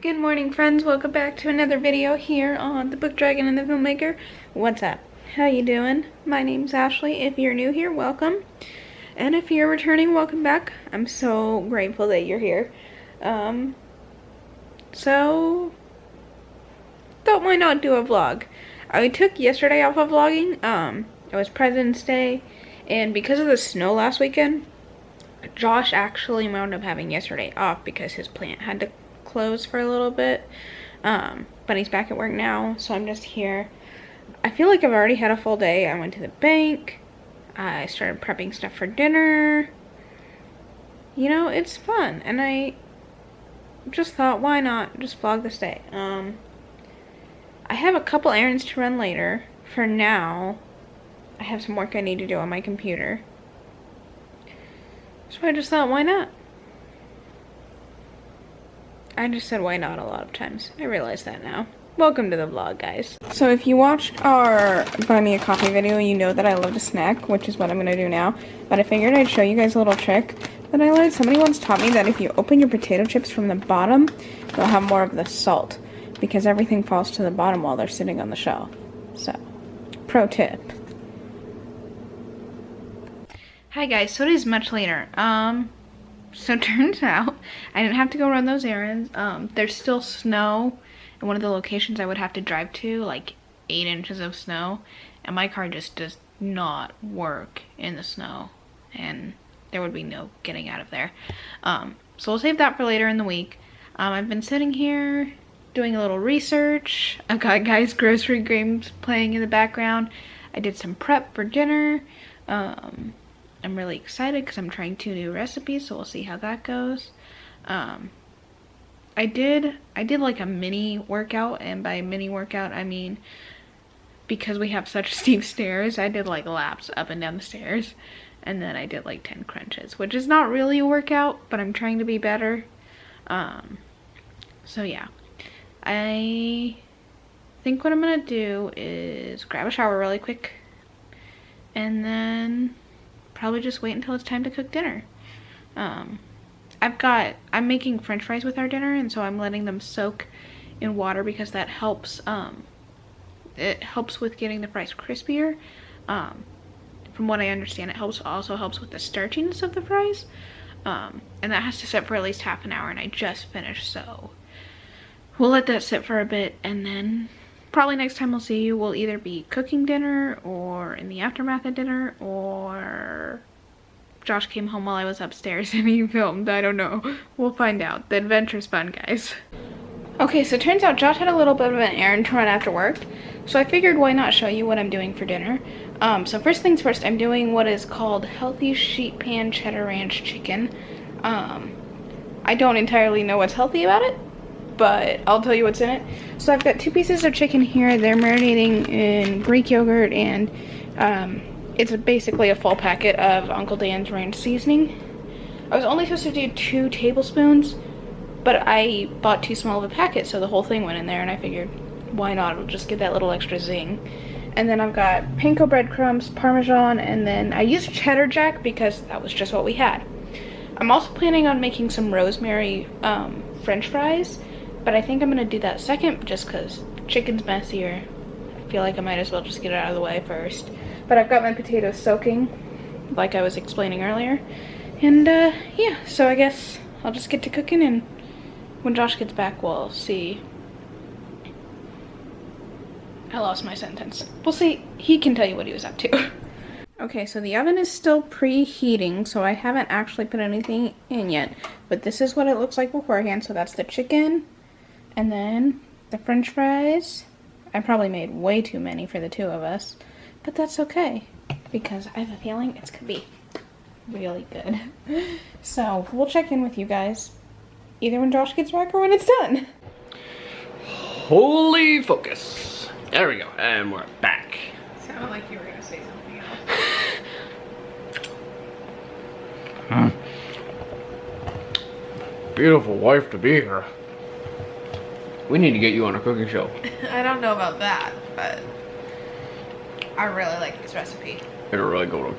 Good morning, friends. Welcome back to another video here on the Book Dragon and the Filmmaker. What's up? How you doing? My name's Ashley. If you're new here, welcome. And if you're returning, welcome back. I'm so grateful that you're here. So thought why not do a vlog? I took yesterday off of vlogging. It was President's Day, and because of the snow last weekend, Josh actually wound up having yesterday off because his plant had to close for a little bit. But he's back at work now, so I'm just here. I feel like I've already had a full day. I went to the bank. I started prepping stuff for dinner. You know, it's fun, and I just thought, why not just vlog this day? I have a couple errands to run later. For now, I have some work I need to do on my computer. So I just thought, why not? I just said why not a lot of times. I realize that now. Welcome to the vlog, guys. So if you watched our buy me a coffee video, you know that I love to snack, which is what I'm gonna do now. But I figured I'd show you guys a little trick that I learned. Somebody once taught me that if you open your potato chips from the bottom, they'll have more of the salt, because everything falls to the bottom while they're sitting on the shelf. So, pro tip. Hi guys, so it is much later. So it turns out I didn't have to go run those errands. There's still snow in one of the locations I would have to drive to, like 8 inches of snow, and my car just does not work in the snow, and there would be no getting out of there. So we'll save that for later in the week. I've been sitting here doing a little research. I've got Guys Grocery Games playing in the background. I did some prep for dinner. I'm really excited because I'm trying 2 new recipes, so we'll see how that goes. I did like a mini workout, and by mini workout I mean because we have such steep stairs, I did like laps up and down the stairs, and then I did like 10 crunches, which is not really a workout, but I'm trying to be better. So yeah, I think what I'm gonna do is grab a shower really quick and then probably just wait until it's time to cook dinner. I'm making french fries with our dinner, and so I'm letting them soak in water because that helps, it helps with getting the fries crispier. From what I understand, it also helps with the starchiness of the fries. And that has to sit for at least half an hour, and I just finished, so we'll let that sit for a bit, and then probably next time we'll see you, we'll either be cooking dinner or in the aftermath of dinner, or Josh came home while I was upstairs and he filmed. I don't know. We'll find out. The adventure's fun, guys. Okay, so it turns out Josh had a little bit of an errand to run after work, so I figured why not show you what I'm doing for dinner. So first things first, I'm doing what is called healthy sheet pan cheddar ranch chicken. I don't entirely know what's healthy about it, but I'll tell you what's in it. So I've got 2 pieces of chicken here. They're marinating in Greek yogurt, and it's basically a full packet of Uncle Dan's ranch seasoning. I was only supposed to do 2 tablespoons, but I bought too small of a packet, so the whole thing went in there, and I figured, why not? It'll just get that little extra zing. And then I've got panko breadcrumbs, Parmesan, and then I used cheddar jack because that was just what we had. I'm also planning on making some rosemary french fries, but I think I'm gonna do that second just because chicken's messier. I feel like I might as well just get it out of the way first. But I've got my potatoes soaking, like I was explaining earlier. And yeah, so I guess I'll just get to cooking, and when Josh gets back, we'll see. I lost my sentence. We'll see. He can tell you what he was up to. Okay, so the oven is still preheating, so I haven't actually put anything in yet. But this is what it looks like beforehand. So that's the chicken, and then the french fries. I probably made way too many for the 2 of us, but that's okay because I have a feeling it's gonna be really good. So we'll check in with you guys either when Josh gets back or when it's done. Holy focus. There we go, and we're back. Sounded like you were gonna say something else. Beautiful wife to be here. We need to get you on a cooking show. I don't know about that, but I really like this recipe. It'll really go to.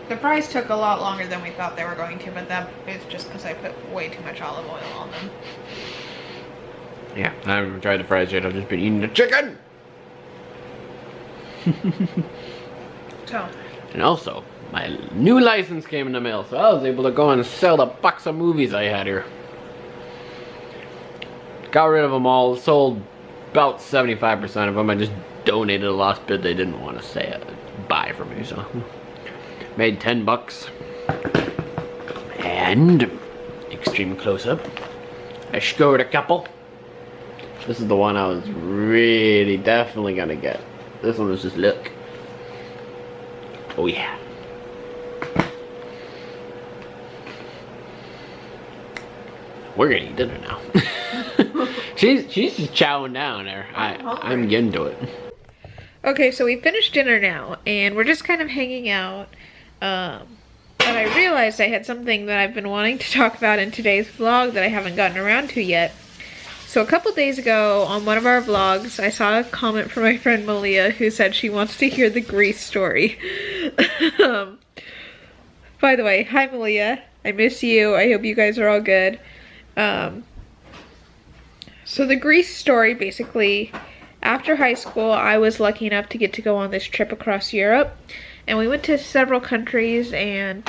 The fries took a lot longer than we thought they were going to, but that is just because I put way too much olive oil on them. Yeah, I haven't tried the fries yet. I've just been eating the chicken. So. And also, my new license came in the mail, so I was able to go and sell the box of movies I had here. Got rid of them all, sold about 75% of them. I just donated the last bit they didn't want to say buy for me, so made $10. And extreme close-up, I scored a couple. This is the one I was really definitely gonna get. This one was just look. Oh yeah. We're gonna eat dinner now. she's just chowing down there. I'm getting to it. Okay, so we finished dinner now, and we're just kind of hanging out. But I realized I had something that I've been wanting to talk about in today's vlog that I haven't gotten around to yet. So a couple days ago, on one of our vlogs, I saw a comment from my friend Malia who said she wants to hear the Grease story. By the way, hi Malia. I miss you. I hope you guys are all good. So the Grease story, basically, after high school, I was lucky enough to get to go on this trip across Europe. And we went to several countries, and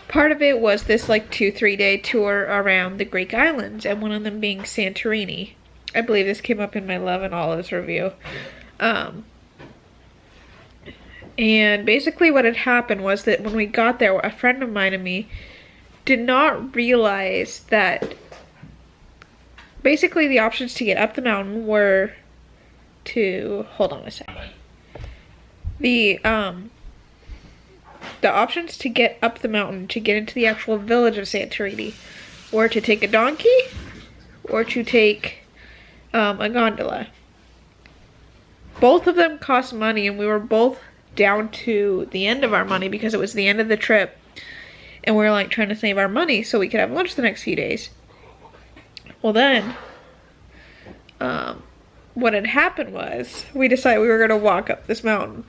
part of it was this like 2-3 day tour around the Greek islands, and one of them being Santorini. I believe this came up in my Love and Olives review. And basically what had happened was that when we got there, a friend of mine and me did not realize that basically the options to get up the mountain were to, hold on a second. The options to get up the mountain, to get into the actual village of Santorini, were to take a donkey or to take a gondola. Both of them cost money, and we were both down to the end of our money because it was the end of the trip, and we were like trying to save our money so we could have lunch the next few days. Well then, what had happened was we decided we were going to walk up this mountain.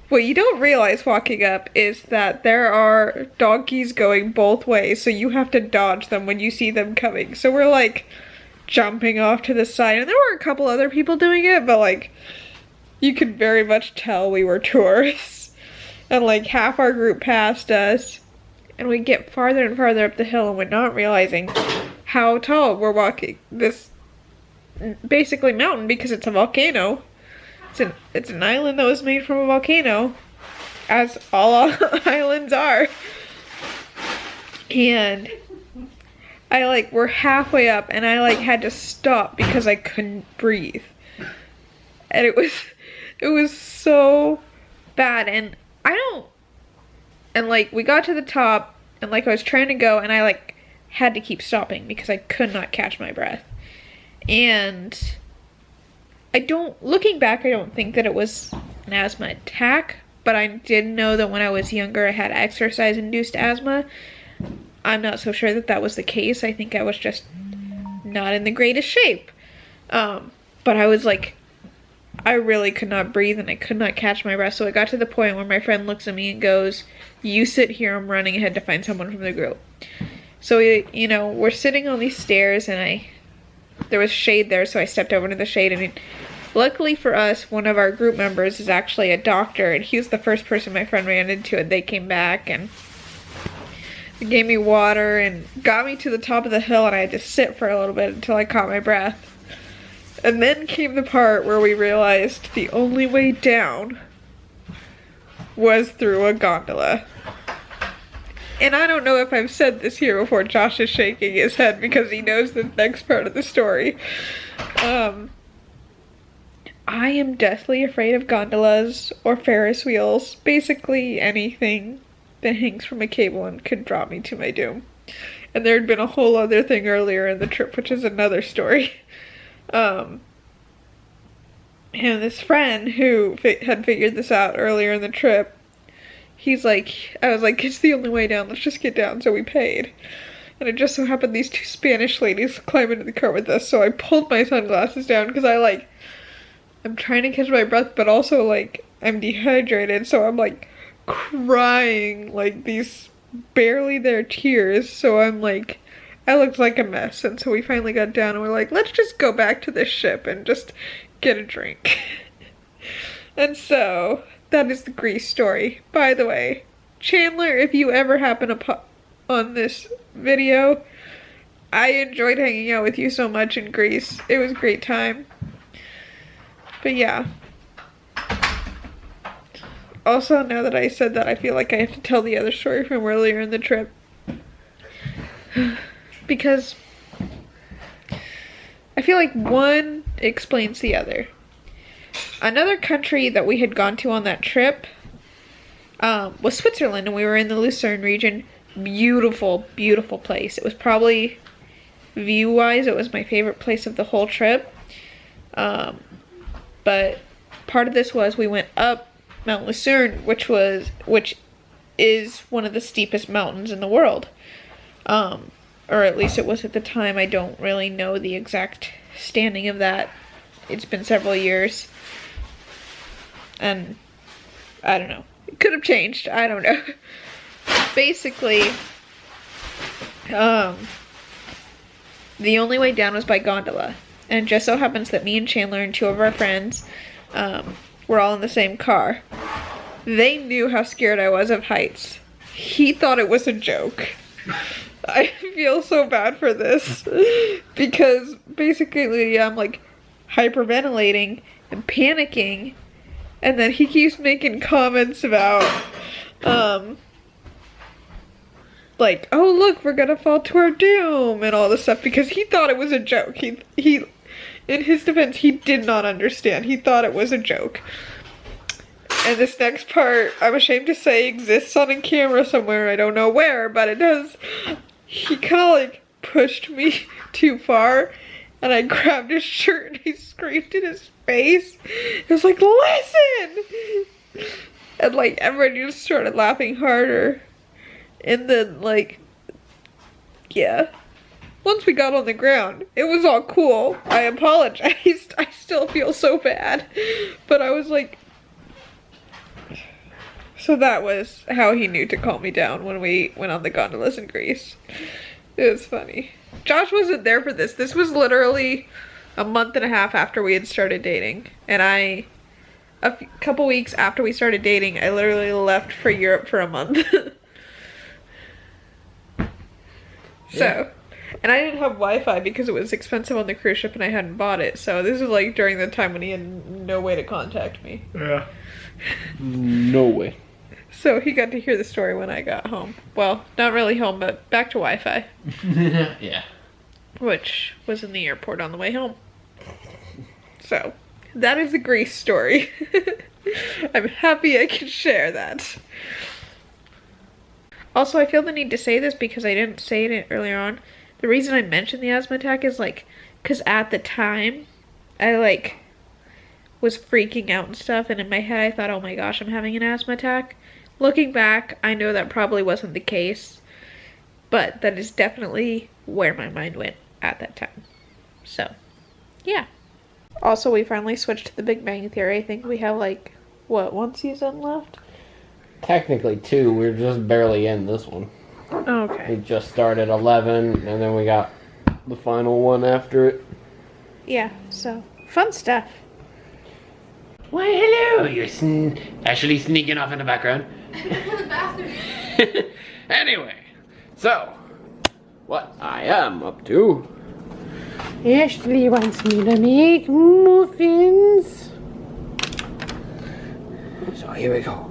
What you don't realize walking up is that there are donkeys going both ways, so you have to dodge them when you see them coming. So we're like jumping off to the side, and there were a couple other people doing it, but like you could very much tell we were tourists. And like half our group passed us, and we get farther and farther up the hill, and we're not realizing how tall we're walking this basically mountain because it's a volcano. It's an island that was made from a volcano, as all islands are. And we're halfway up, and I like had to stop because I couldn't breathe. And it was so bad. And like we got to the top, and like I was trying to go, and I like had to keep stopping because I could not catch my breath. And looking back, I don't think that it was an asthma attack, but I did know that when I was younger I had exercise-induced asthma. I'm not so sure that that was the case. I think I was just not in the greatest shape. But I was like, I really could not breathe and I could not catch my breath. So it got to the point where my friend looks at me and goes, "You sit here, I'm running ahead to find someone from the group." So we're sitting on these stairs, and there was shade there, so I stepped over into the shade, and luckily for us, one of our group members is actually a doctor, and he was the first person my friend ran into, and they came back and they gave me water and got me to the top of the hill, and I had to sit for a little bit until I caught my breath. And then came the part where we realized the only way down was through a gondola. And I don't know if I've said this here before. Josh is shaking his head because he knows the next part of the story. I am deathly afraid of gondolas or Ferris wheels. Basically anything that hangs from a cable and could drop me to my doom. And there had been a whole other thing earlier in the trip, which is another story. And this friend who had figured this out earlier in the trip, I was like, it's the only way down, let's just get down. So we paid. And it just so happened these two Spanish ladies climbed into the car with us, so I pulled my sunglasses down because I'm trying to catch my breath, but also like I'm dehydrated, so I'm like crying like these barely there tears. So I'm like I looked like a mess, and so we finally got down and we're like, let's just go back to this ship and just get a drink. And so, that is the Greece story. By the way, Chandler, if you ever happen on this video, I enjoyed hanging out with you so much in Greece. It was a great time. But yeah. Also, now that I said that, I feel like I have to tell the other story from earlier in the trip. Because I feel like one explains the other. Another country that we had gone to on that trip was Switzerland, and we were in the Lucerne region. Beautiful, beautiful place. It was probably, view-wise, it was my favorite place of the whole trip. But part of this was we went up Mount Lucerne, which is one of the steepest mountains in the world. Or at least it was at the time. I don't really know the exact standing of that. It's been several years. And I don't know. It could have changed. I don't know. Basically, the only way down was by gondola. And it just so happens that me and Chandler and two of our friends were all in the same car. They knew how scared I was of heights. He thought it was a joke. I feel so bad for this because basically I'm like hyperventilating and panicking, and then he keeps making comments about like, oh look, we're gonna fall to our doom and all this stuff because he thought it was a joke. He in his defense, he did not understand. He thought it was a joke. And this next part, I'm ashamed to say, exists on a camera somewhere. I don't know where, but it does. He kind of like pushed me too far, and I grabbed his shirt and he screamed in his face. It was like, listen! And like everybody just started laughing harder. And then like, yeah. Once we got on the ground, it was all cool. I apologized. I still feel so bad. But I was like, so that was how he knew to calm me down when we went on the gondolas in Greece. It was funny. Josh wasn't there for this. This was literally a month and a half after we had started dating. And a couple weeks after we started dating, I literally left for Europe for a month. So, and I didn't have Wi-Fi because it was expensive on the cruise ship and I hadn't bought it. So this is like during the time when he had no way to contact me. Yeah. No way. So he got to hear the story when I got home. Well, not really home, but back to Wi-Fi. Yeah. Which was in the airport on the way home. So, that is the Greece story. I'm happy I can share that. Also, I feel the need to say this because I didn't say it earlier on. The reason I mentioned the asthma attack is like, because at the time, I like was freaking out and stuff, and in my head I thought, oh my gosh, I'm having an asthma attack. Looking back, I know that probably wasn't the case, but that is definitely where my mind went at that time. So, yeah. Also, we finally switched to the Big Bang Theory. I think we have like, what, one season left? Technically 2, we're just barely in this one. Okay. We just started 11, and then we got the final one after it. Yeah, so, fun stuff. Why, hello! You're Ashley sneaking off in the background. The bathroom. Anyway, so, what I am up to. Ashley wants me to make muffins. So here we go.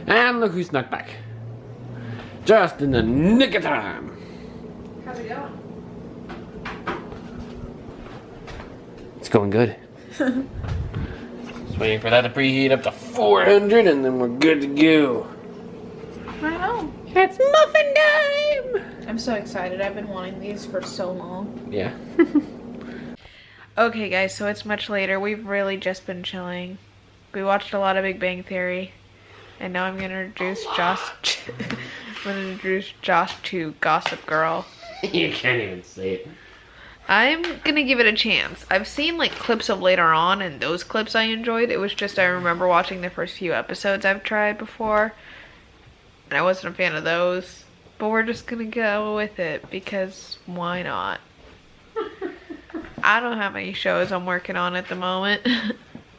And look who snuck back. Just in the nick of time. How's it going? It's going good. Just waiting for that to preheat up to 400 and then we're good to go. Right on. It's muffin time! I'm so excited. I've been wanting these for so long. Yeah. Okay guys, so it's much later. We've really just been chilling. We watched a lot of Big Bang Theory. And now I'm gonna introduce Josh. I'm gonna introduce Josh to Gossip Girl. You can't even say it. I'm gonna give it a chance. I've seen like clips of later on, and those clips I enjoyed. It was just I remember watching the first few episodes I've tried before, and I wasn't a fan of those. But we're just gonna go with it because why not? I don't have any shows I'm working on at the moment.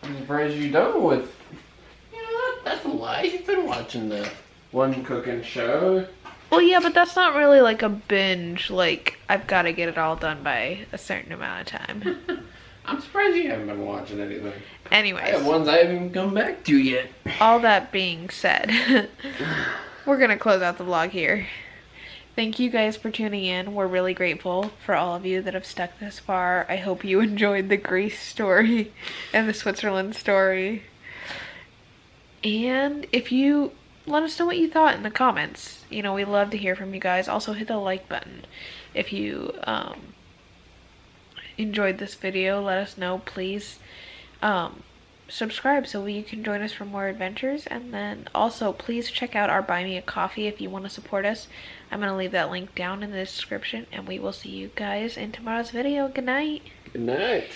I'm surprised you don't with. You know, that's a lie. You've been watching the one cooking show. Well, yeah, but that's not really like a binge. Like, I've got to get it all done by a certain amount of time. I'm surprised you haven't been watching anything. I Anyways, have ones I haven't even come back to yet. all that being said, we're going to close out the vlog here. Thank you guys for tuning in. We're really grateful for all of you that have stuck this far. I hope you enjoyed the Greece story and the Switzerland story. And if you... let us know what you thought in the comments. You know, we love to hear from you guys. Also, hit the like button. If you enjoyed this video, let us know, please. Subscribe so you can join us for more adventures. And then also, please check out our Buy Me a Coffee if you want to support us. I'm going to leave that link down in the description. And we will see you guys in tomorrow's video. Good night. Good night.